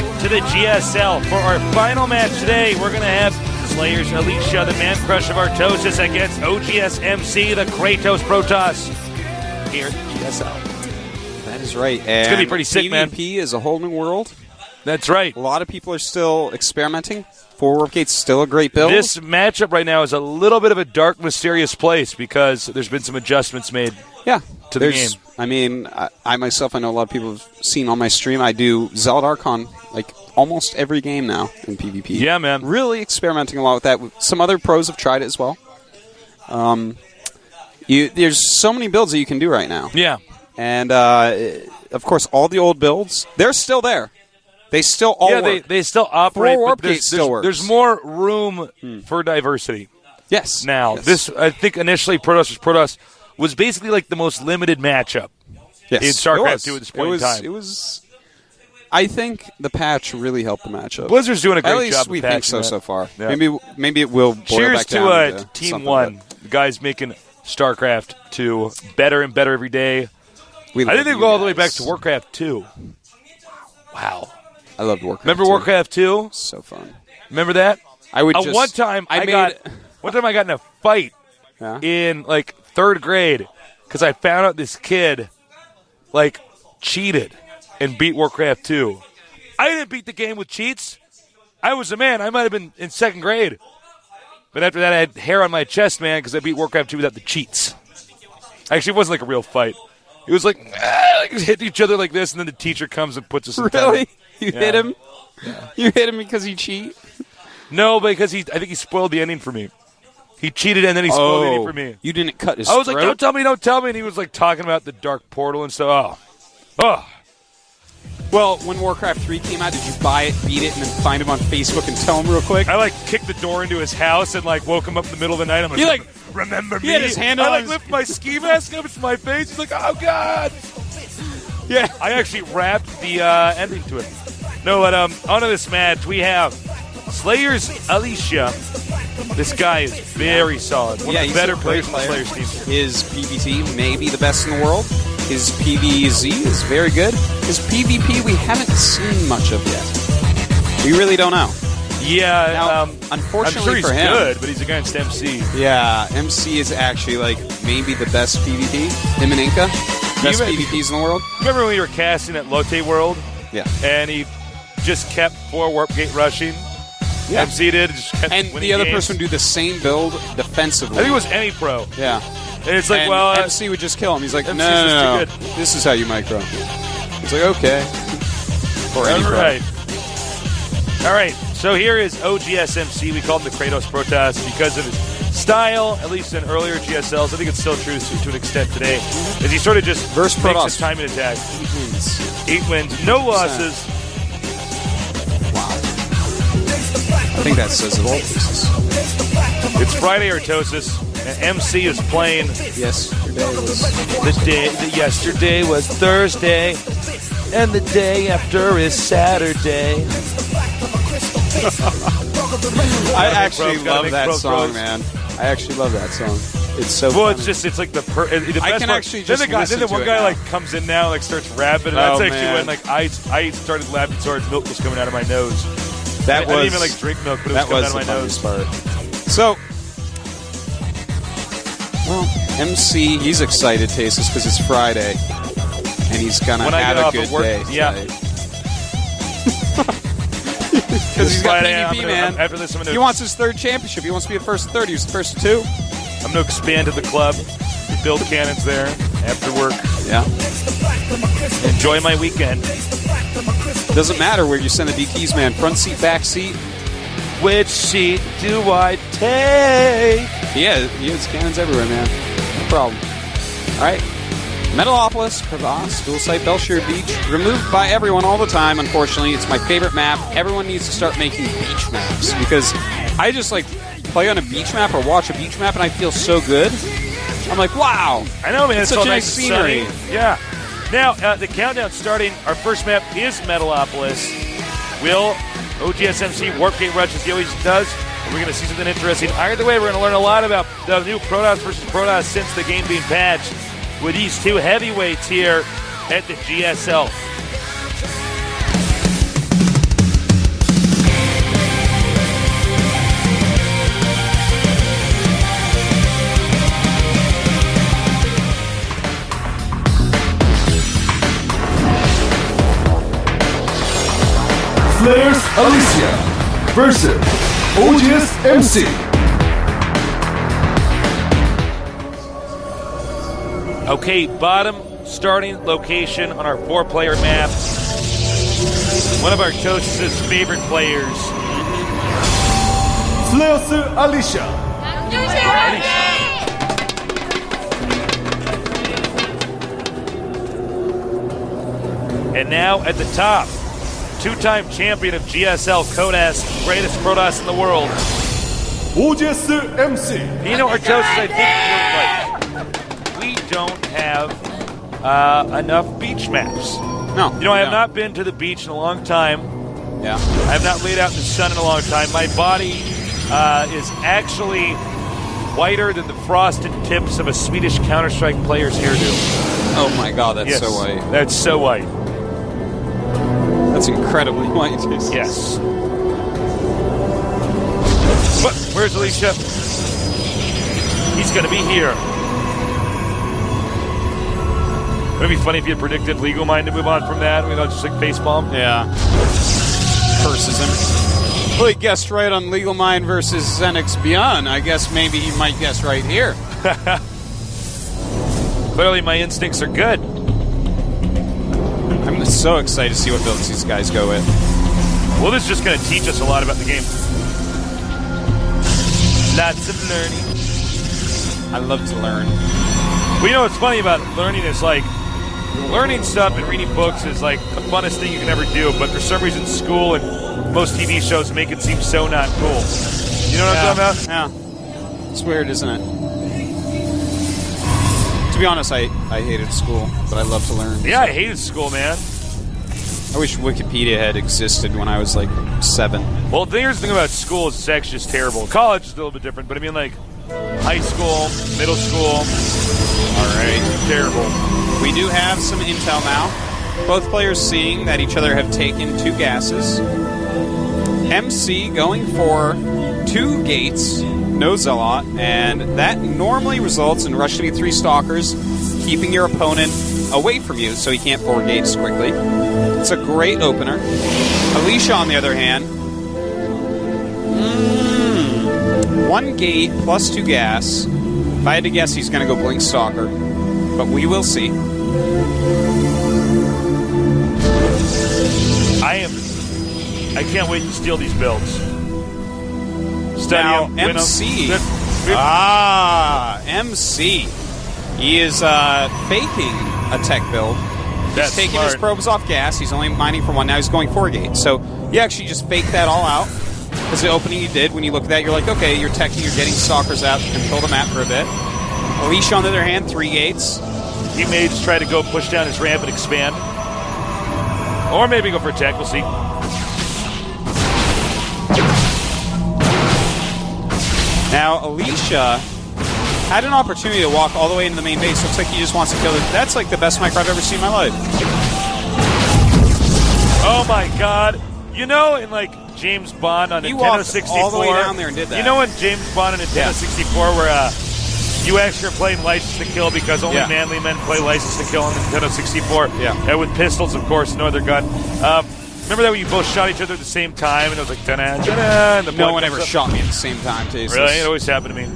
back to the GSL. For our final match today, we're going to have Slayers Alicia, the man crush of Artosis, against oGsMC, the Kratos Protoss, here at GSL. That is right. And it's going to be pretty sick, man. PvP is a whole new world. That's right. A lot of people are still experimenting. 4 Warp Gate's still a great build. This matchup right now is a little bit of a dark, mysterious place because there's been some adjustments made to the game. I mean, I myself, I know a lot of people have seen on my stream, I do Zealot Archon like almost every game now in PvP. Yeah, man. Really experimenting a lot with that. Some other pros have tried it as well. There's so many builds that you can do right now. Yeah. And, of course, all the old builds, they're still there. They still all work. They still operate. 4 Warp Gate still works. There's more room for diversity. Yes. Now, yes. This, I think initially Protoss was basically like the most limited matchup in StarCraft 2 at this point in time. It was. I think the patch really helped the matchup. Blizzard's doing a great job. At least we think so far. Yeah. Maybe it will boil Cheers back down to Team 1, the guys making StarCraft 2 better and better every day. I think they go all the way back to Warcraft 2. Wow. I loved Warcraft. Remember 2. Warcraft 2? So fun. Remember that? I would just. One time I got in a fight in like 3rd grade because I found out this kid like cheated and beat Warcraft 2. I didn't beat the game with cheats. I was a man. I might have been in 2nd grade. But after that, I had hair on my chest, man, because I beat Warcraft 2 without the cheats. Actually, it wasn't like a real fight. It was like, hit each other like this, and then the teacher comes and puts us in time. Really? You hit him? Yeah. You hit him because he cheat? No, because I think he spoiled the ending for me. He cheated and then he spoiled the ending for me. You didn't cut his I was throat? like, don't tell me. And he was like talking about the Dark Portal and stuff. Oh. Well, when Warcraft 3 came out, did you buy it, beat it, and then find him on Facebook and tell him real quick? I like kicked the door into his house and like woke him up in the middle of the night. I'm like, remember me? He had his hand on I like lift my ski mask up to my face. He's like, oh God. Yeah. I actually rapped the ending to it. No, but on to this match, we have Slayers Alicia. This guy is very solid. One of the better players on the Slayers team. His PvT may be the best in the world. His PvZ is very good. His PvP we haven't seen much of yet. We really don't know. Yeah, now, unfortunately I'm sure for him, he's good, but he's against MC. Yeah, MC is actually like maybe the best PvP. Him and Inca, best PvPs in the world. Remember when we were casting at Lotte World? Yeah. And he just kept 4 Warp Gate rushing. Yeah. MC did. Just kept and the other person would do the same build defensively. I think it was any pro. Yeah. And it's like, MC would just kill him. He's like, no. This is how you micro. He's like, okay. All right. So here is oGsMC. We call him the Kratos Protoss because of his style, at least in earlier GSLs. I think it's still true to an extent today. Is he sort of just makes his timing attack. 8 wins. No losses. Wow. I think that says it all. It's Friday, Artosis. And MC is playing. Yesterday was Thursday, and the day after is Saturday. I actually love that song, man. I actually love that song. It's so. Well, funny. it's like the best I can part. actually just then the one guy like comes in now, like starts rapping, and that's actually man. when like I started laughing so hard milk was coming out of my nose. I didn't even like drink milk, but it was coming out of my nose. Part. So. Well, MC, he's excited, Tasis, because it's Friday, and he's gonna have a good day. Yeah. Because he's got PvP, man. After this, he wants his 3rd championship. He wants to be the first to 30. He was the first to 2. I'm gonna expand to the club, build cannons there after work. Yeah. Enjoy my weekend. Doesn't matter where you send the DTs, man. Front seat, back seat. Which seat do I take? Yeah, he has cannons everywhere, man. No problem. All right. Metalopolis, Crevasse, Dual Site, Belshire Beach. Removed by everyone all the time, unfortunately. It's my favorite map. Everyone needs to start making beach maps because I just like play on a beach map or watch a beach map and I feel so good. I'm like, wow. I know, man. It's such a nice scenery. Yeah. Now, the countdown starting. Our first map is Metalopolis. Will oGsMC Warp Gate Rush as he always does? We're going to see something interesting. Either way, we're going to learn a lot about the new Protoss versus Protoss since the game being patched with these 2 heavyweights here at the GSL. Players Alicia versus oGsMC. Okay, bottom starting location on our 4-player map. One of our coach's favorite players. Players Alicia. And now at the top, 2-time champion of GSL Kodas, greatest Protoss in the world. oGsMC. You know, Artosis, I think you're right. We don't have enough beach maps. No. You know, I have not been to the beach in a long time. Yeah. I have not laid out in the sun in a long time. My body is actually whiter than the frosted tips of a Swedish Counter-Strike player's hairdo. Oh my God, that's Yes, so white. That's so white. That's incredibly white. Yes. But where's Alicia? He's going to be here. Would it be funny if you had predicted Legal Mind to move on from that? We don't just like facepalm. Yeah. Curses him. Well, he guessed right on Legal Mind versus Xenix Beyond. I guess maybe he might guess right here. Clearly, my instincts are good. I'm so excited to see what builds these guys go with. Well, this is just going to teach us a lot about the game. Lots of learning. I love to learn. Well, you know what's funny about learning is like, learning stuff and reading books is like the funnest thing you can ever do, but for some reason school and most TV shows make it seem so not cool. You know what I'm talking about? Yeah. It's weird, isn't it? To be honest, I hated school, but I love to learn. Yeah, I hated school, man. I wish Wikipedia had existed when I was like 7. Well, here's the thing about school is it's actually just terrible. College is a little bit different, but I mean like high school, middle school. All right. Terrible. We do have some intel now. Both players seeing that each other have taken 2 gases. MC going for 2 gates, no Zealot, and that normally results in rushing 3 Stalkers, keeping your opponent away from you so he can't 4 gates quickly. It's a great opener. Alicia, on the other hand, 1 gate plus 2 gas. If I had to guess, he's going to go Blink Stalker, but we will see. I can't wait to steal these builds. Study Now, them, win MC. them. MC. He is faking a tech build. That's He's taking smart. his probes off gas. He's only mining for 1. Now he's going 4 gates. So you actually just faked that all out. Because the opening you did, when you look at that, you're like, okay, you're teching, you're getting Stalkers out to control the map for a bit. Alicia, on the other hand, 3 gates. He may just try to go push down his ramp and expand. Or maybe go for a tech. We'll see. Now, Alicia had an opportunity to walk all the way into the main base. Looks like he just wants to kill it. That's like the best micro I've ever seen in my life. Oh my God! You know, in like James Bond on He Nintendo walked 64, all the way down there and did that. You know, in James Bond on Nintendo 64, where you actually are playing License to Kill because only manly men play License to Kill on Nintendo 64. Yeah. And with pistols, of course, no other gun. Remember that when you both shot each other at the same time, and it was like ta-da, ta-da, and the No blood one comes ever up? shot me at the same time, Tasteless. Really? It always happened to me.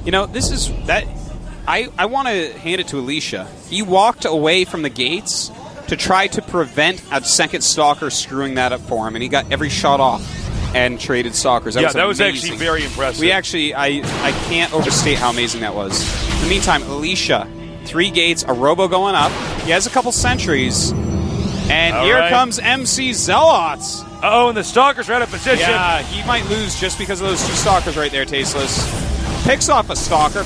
You know, this is that. I want to hand it to Alicia. He walked away from the gates to try to prevent a second Stalker screwing that up for him, and he got every shot off and traded Stalkers. That was amazing. actually very impressive. We actually, I can't overstate how amazing that was. In the meantime, Alicia, 3 gates, a Robo going up. He has a couple sentries, and All here right. comes MC Zealots. Uh-oh, and the Stalker's right out of position. Yeah, he might lose just because of those 2 Stalkers right there, Tasteless. Picks off a Stalker,